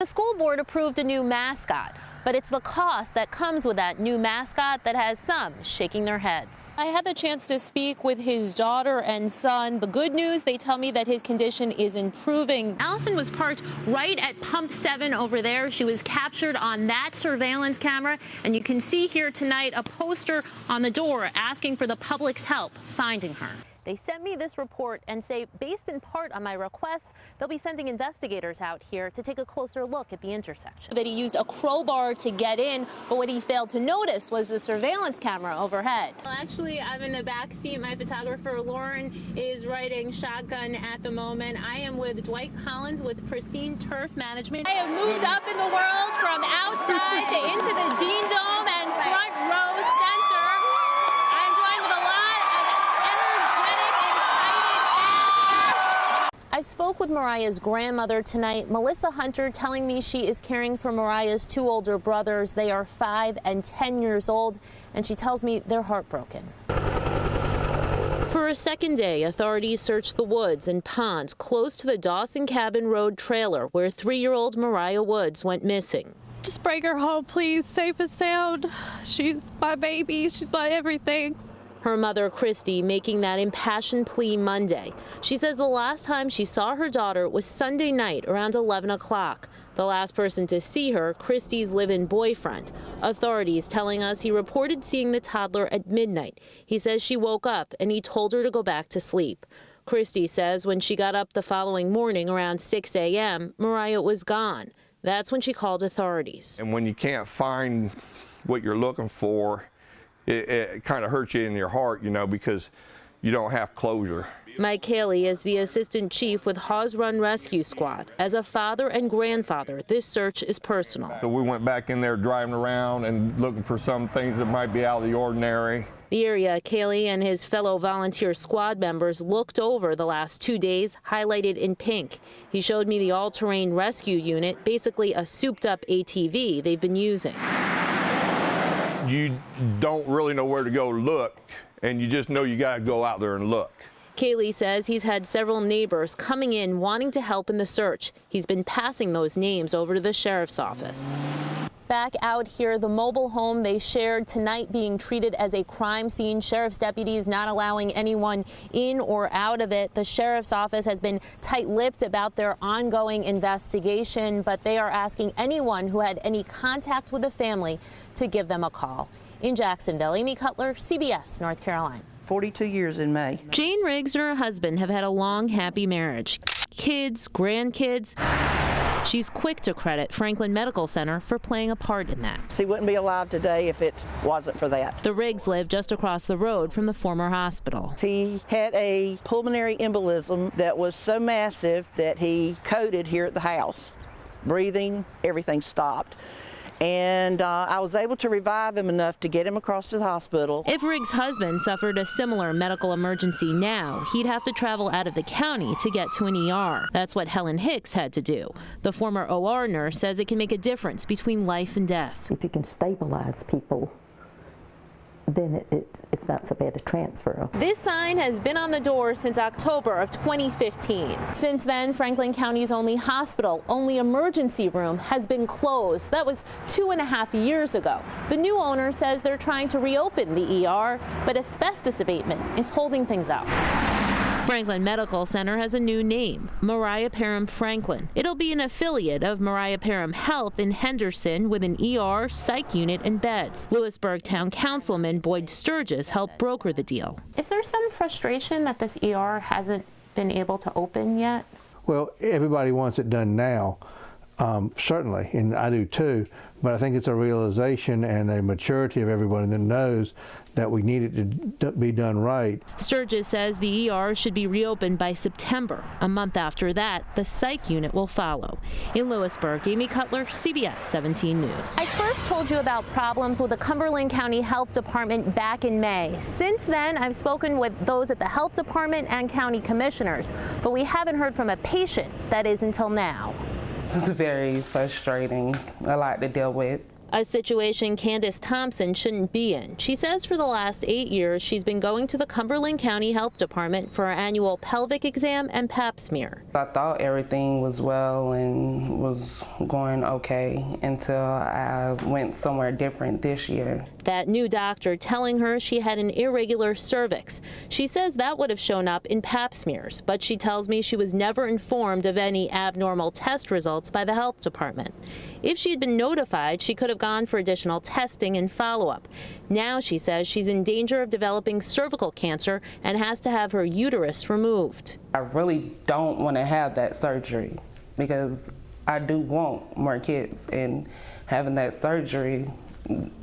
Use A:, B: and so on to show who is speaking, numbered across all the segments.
A: The school board approved a new mascot, but it's the cost that comes with that new mascot that has some shaking their heads. I had the chance to speak with his daughter and son. The good news, they tell me that his condition is improving. Allison was parked right at pump 7 over there. She was captured on that surveillance camera, and you can see here tonight a poster on the door asking for the public's help finding her. They sent me this report and say, based in part on my request, they'll be sending investigators out here to take a closer look at the intersection. That he used a crowbar to get in, but what he failed to notice was the surveillance camera overhead. Well, actually, I'm in the back seat. My photographer, Lauren, is riding shotgun at the moment. I am with Dwight Collins with Pristine Turf Management. I have moved up in the world from outside to into the Dean Dome and front row center. I'm joined with a lot of energetic, excited. I spoke with Mariah's grandmother tonight, Melissa Hunter, telling me she is caring for Mariah's 2 older brothers. They are 5 and 10 years old, and she tells me they're heartbroken. For a second day, authorities searched the woods and ponds close to the Dawson Cabin Road trailer where 3-year-old Mariah Woods went missing.
B: Just bring her home, please, safe and sound. She's my baby. She's my everything.
A: Her mother, Christy, making that impassioned plea Monday. She says the last time she saw her daughter was Sunday night around 11 o'clock. The last person to see her, Christy's live-in boyfriend. Authorities telling us he reported seeing the toddler at midnight. He says she woke up and he told her to go back to sleep. Christy says when she got up the following morning around 6 a.m., Mariah was gone. That's when she called authorities.
C: And when you can't find what you're looking for, it kind of hurts you in your heart, you know, because you don't have closure.
A: Mike Haley is the assistant chief with Hawes Run Rescue Squad. As a father and grandfather, this search is personal.
C: So we went back in there driving around and looking for some things that might be out of the ordinary.
A: The area Haley and his fellow volunteer squad members looked over the last 2 days, highlighted in pink. He showed me the all-terrain rescue unit, basically a souped-up ATV they've been using.
C: You don't really know where to go look, and you just know you got to go out there and look.
A: Kaylee says he's had several neighbors coming in wanting to help in the search. He's been passing those names over to the sheriff's office. Back out here, the mobile home they shared tonight being treated as a crime scene. Sheriff's deputies not allowing anyone in or out of it. The sheriff's office has been tight-lipped about their ongoing investigation, but they are asking anyone who had any contact with the family to give them a call. In Jacksonville, Amy Cutler, CBS, North Carolina.
D: 42 years in May.
A: Jane Riggs and her husband have had a long, happy marriage. Kids, grandkids. She's quick to credit Franklin Medical Center for playing a part in that.
D: He wouldn't be alive today if it wasn't for that.
A: The Riggs live just across the road from the former hospital.
D: He had a pulmonary embolism that was so massive that he coded here at the house. Breathing, everything stopped. And I was able to revive him enough to get him across to the hospital.
A: If Riggs' husband suffered a similar medical emergency now, he'd have to travel out of the county to get to an ER. That's what Helen Hicks had to do. The former OR nurse says it can make a difference between life and death.
E: If you can stabilize people, then it's not so bad to transfer.
A: This sign has been on the door since October of 2015. Since then, Franklin County's only hospital, only emergency room, has been closed. That was 2.5 years ago. The new owner says they're trying to reopen the ER, but asbestos abatement is holding things up. Franklin Medical Center has a new name, Mariah Parham Franklin. It'll be an affiliate of Mariah Parham Health in Henderson with an ER, psych unit, and beds. Lewisburg Town Councilman Boyd Sturgis helped broker the deal. Is there some frustration that this ER hasn't been able to open yet?
F: Well, everybody wants it done now, certainly, and I do too, but I think it's a realization and a maturity of everybody that knows that we need it to be done right. Sturgis says the ER should be reopened by September. A month after that, the psych unit will follow. In Lewisburg, Amy Cutler, CBS 17 News. I first told you about problems with the Cumberland County Health Department back in May. Since then, I've spoken with those at the Health Department and county commissioners, but we haven't heard from a patient, that is until now.
G: This is very frustrating, a lot to deal with.
A: A situation Candace Thompson shouldn't be in. She says for the last 8 years, she's been going to the Cumberland County Health Department for her annual pelvic exam and pap smear.
G: I thought everything was well and was going okay until I went somewhere different this year.
A: That new doctor telling her she had an irregular cervix. She says that would have shown up in pap smears, but she tells me she was never informed of any abnormal test results by the health department. If she had been notified, she could have gone for additional testing and follow-up. Now she says she's in danger of developing cervical cancer and has to have her uterus removed.
G: I really don't want to have that surgery because I do want more kids, and having that surgery,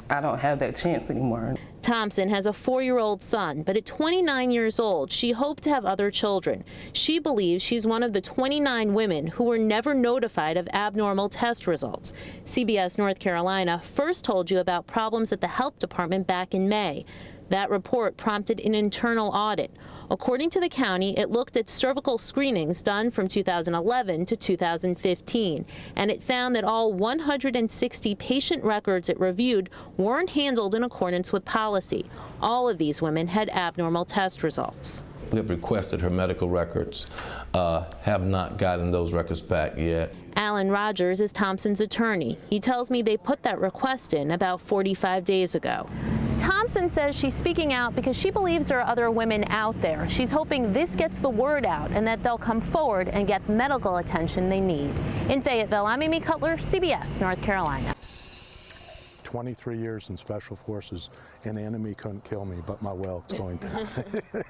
G: I don't have that chance anymore.
A: Thompson has a 4-year-old son, but at 29 years old, she hoped to have other children. She believes she's one of the 29 women who were never notified of abnormal test results. CBS North Carolina first told you about problems at the health department back in May. That report prompted an internal audit. According to the county, it looked at cervical screenings done from 2011 to 2015, and it found that all 160 patient records it reviewed weren't handled in accordance with policy. All of these women had abnormal test results.
H: We have requested her medical records, have not gotten those records back yet.
A: Alan Rogers is Thompson's attorney. He tells me they put that request in about 45 days ago. Thompson says she's speaking out because she believes there are other women out there. She's hoping this gets the word out and that they'll come forward and get medical attention they need. In Fayetteville, I'm Amy Cutler, CBS North Carolina.
I: 23 years in Special Forces, an enemy couldn't kill me, but my well's going to.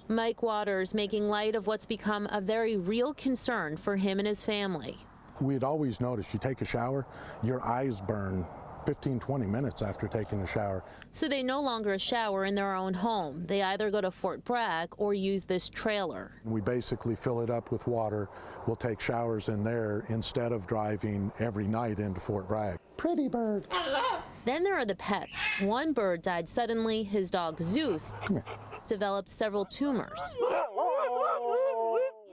A: Mike Waters making light of what's become a very real concern for him and his family.
I: We'd always noticed you take a shower, your eyes burn 15-20 minutes after taking a shower.
A: So they no longer shower in their own home. They either go to Fort Bragg or use this trailer.
I: We basically fill it up with water. We'll take showers in there instead of driving every night into Fort Bragg. Pretty bird.
A: Then there are the pets. One bird died suddenly. His dog Zeus developed several tumors.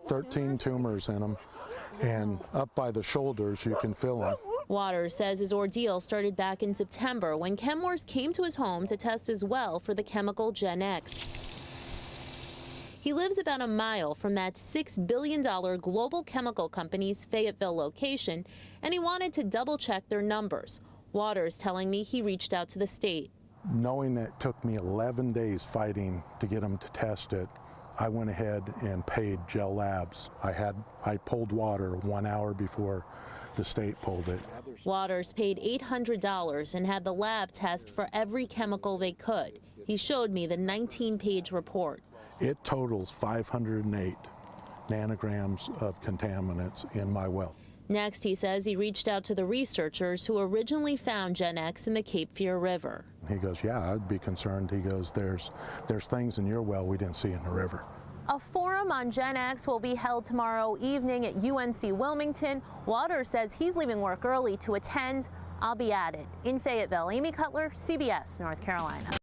I: 13 tumors in them, and up by the shoulders you can feel them.
A: Waters says his ordeal started back in September when Chemours came to his home to test his well for the chemical Gen X. He lives about a mile from that $6 billion global chemical company's Fayetteville location, and he wanted to double-check their numbers. Waters telling me he reached out to the state.
I: Knowing that it took me 11 days fighting to get them to test it, I went ahead and paid Gel Labs. I pulled water 1 hour before the state pulled it.
A: Waters paid $800 and had the lab test for every chemical they could. He showed me the 19-page report.
I: It totals 508 nanograms of contaminants in my well.
A: Next, he says he reached out to the researchers who originally found Gen X in the Cape Fear River.
I: He goes, yeah, I'd be concerned. He goes, there's things in your well we didn't see in the river.
A: A forum on Gen X will be held tomorrow evening at UNC Wilmington. Waters says he's leaving work early to attend. I'll be at it. In Fayetteville, Amy Cutler, CBS North Carolina.